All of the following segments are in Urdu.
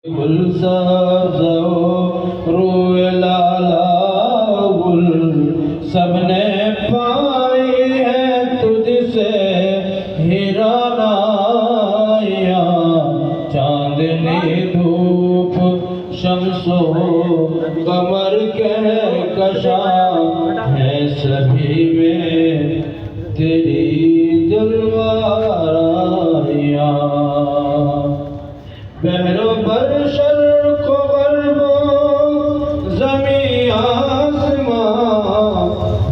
گل سبز روئے لالا گل سب نے پائی ہے تجھ سے ہیرانائیاں چاندنی دھوپ شمس و قمر کے کشاں ہے سبھی میں تیری جلوائیاں بحر و بر شرق و غرب و زمین آسمان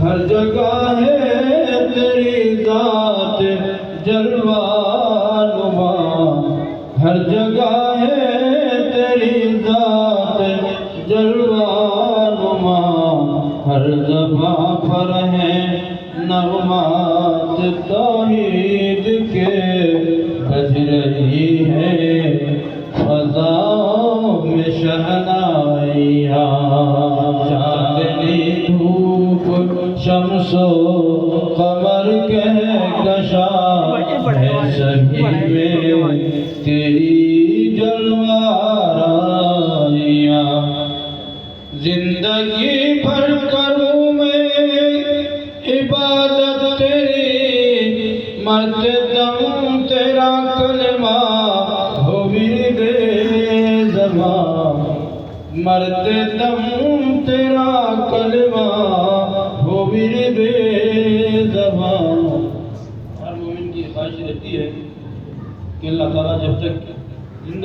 ہر جگہ ہے تیری ذات جلوہ نما ہر جگہ ہے تیری ذات جلوہ نما ہر زباں پر ہیں نغمات توحید کے بج رہی ہے فضاؤں میں شہنائیاں چاندنی دھوپ شمس و قمر کے کشاں ہے سبھی میں تیری جلوائیاں زندگی بھر کروں میں عبادت تیری مرتے دم تیرا کلمہ ہو ورد زبان مرتے دم تیرا کلمہ ہو ورد زبان ہر مومن کی خواہش رہتی ہے کہ اللہ تعالیٰ جب تک